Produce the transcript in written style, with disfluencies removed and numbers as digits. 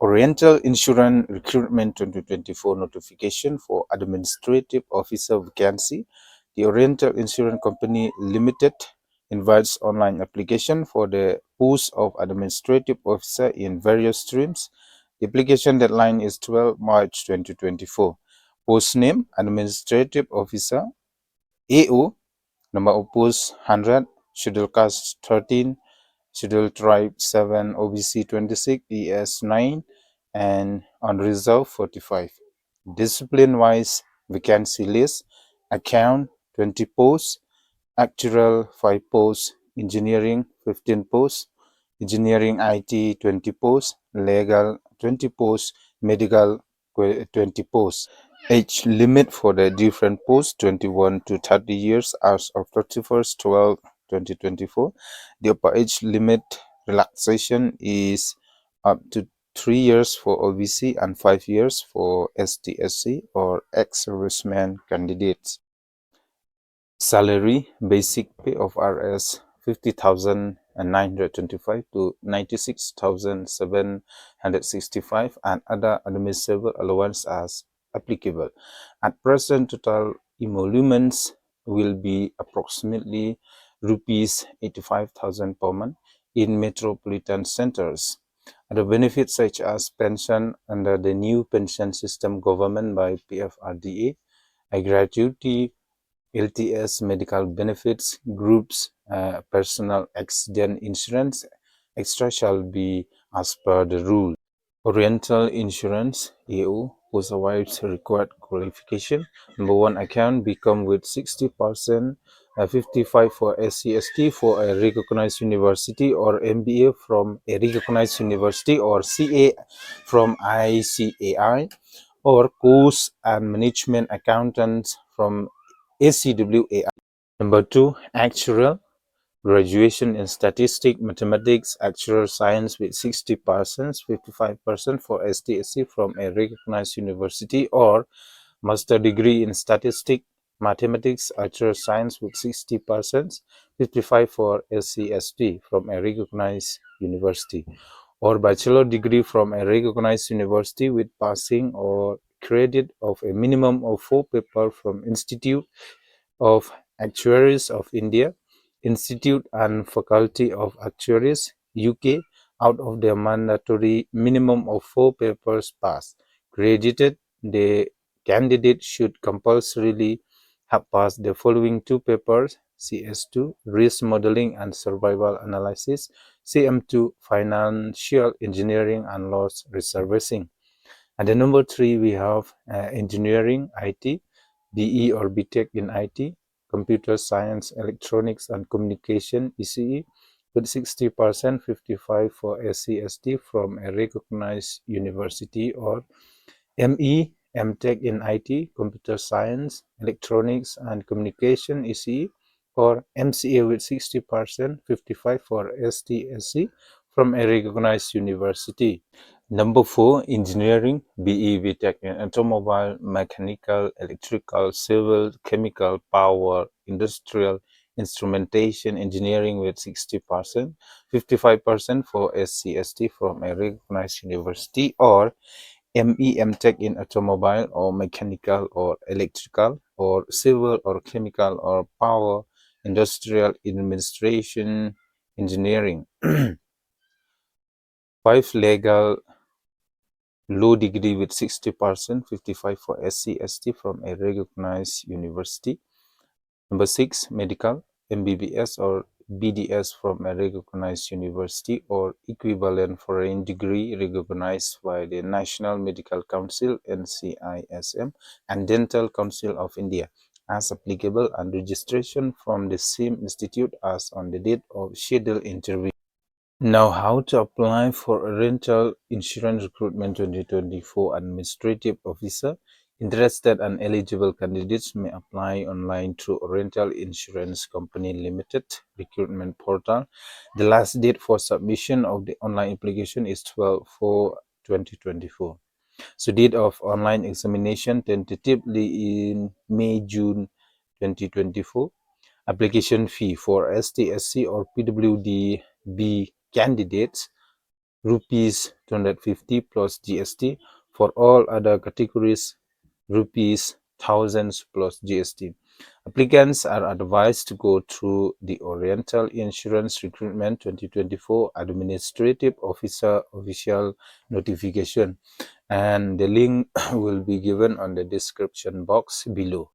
Oriental Insurance Recruitment 2024 notification for Administrative Officer vacancy. The Oriental Insurance Company Limited invites online application for the post of Administrative Officer in various streams. The application deadline is 12 March 2024. Post name Administrative Officer AO, number of posts 100, Schedule Caste 13, Schedule Tribe 7, OBC 26, ES 9, and Unreserved 45. Discipline-wise vacancy list: Account 20 posts, Actuarial 5 posts, Engineering 15 posts, Engineering IT 20 posts, Legal 20 posts, Medical 20 posts. Age limit for the different posts 21 to 30 years as of 31st 12 2024. The upper age limit relaxation is up to 3 years for OBC and 5 years for ST/SC or ex-serviceman candidates. Salary basic pay of Rs 50,925 to 96,765 and other admissible allowance as applicable. At present, total emoluments will be approximately rupees 85,000 per month in metropolitan centers. Other benefits such as pension under the new pension system government by PFRDA, a gratuity LTS medical benefits, groups, personal accident insurance, extra shall be as per the rule. Oriental Insurance AO provides required qualification. Number 1, account become with 60%, 55 for SCST for a recognized university or MBA from a recognized university or CA from ICAI or course and management accountants from ACWAI. Number 2, actuarial. Graduation in statistics, mathematics, actuarial science with 60%, 55% for STSC from a recognized university or master degree in statistics, mathematics, actuarial science with 60%, 55% for SCST from a recognized university, or bachelor degree from a recognized university with passing or credit of a minimum of 4 papers from Institute of Actuaries of India, Institute and Faculty of Actuaries, UK, out of their mandatory minimum of 4 papers passed. Credited, the candidate should compulsorily have passed the following 2 papers: CS2, Risk Modeling and Survival Analysis, CM2, Financial Engineering and Loss Reserving. And the number 3, we have Engineering, IT, BE or BTech in IT, Computer Science, Electronics and Communication, ECE, with 60%, 55% for SCST from a recognized university, or ME, MTech in IT, Computer Science, Electronics and Communication, ECE, or MCA with 60%, 55% for STSC from a recognized university. Number 4, Engineering, BE, BTech in Automobile, Mechanical, Electrical, Civil, Chemical, Power, Industrial, Instrumentation Engineering with 60%, 55% for SCST from a recognized university, or ME, MTech in Automobile or Mechanical or Electrical or Civil or Chemical or Power, Industrial, Administration Engineering. 5, Legal, Law degree with 60%, 55% for SC/ST from a recognized university. Number 6, Medical, MBBS or BDS from a recognized university or equivalent foreign degree recognized by the National Medical Council NCISM and Dental Council of India as applicable, and registration from the same institute as on the date of scheduled interview. Now, how to apply for Oriental Insurance Recruitment 2024 Administrative Officer. Interested and eligible candidates may apply online through Oriental Insurance Company Limited recruitment portal. The last date for submission of the online application is 12/4/2024. So, date of online examination tentatively in May-June 2024. Application fee for STSC or PWD-B candidates rupees 250 plus GST. For all other categories, rupees thousands plus GST. Applicants are advised to go through the Oriental Insurance Recruitment 2024 Administrative Officer official notification, and the link will be given on the description box below.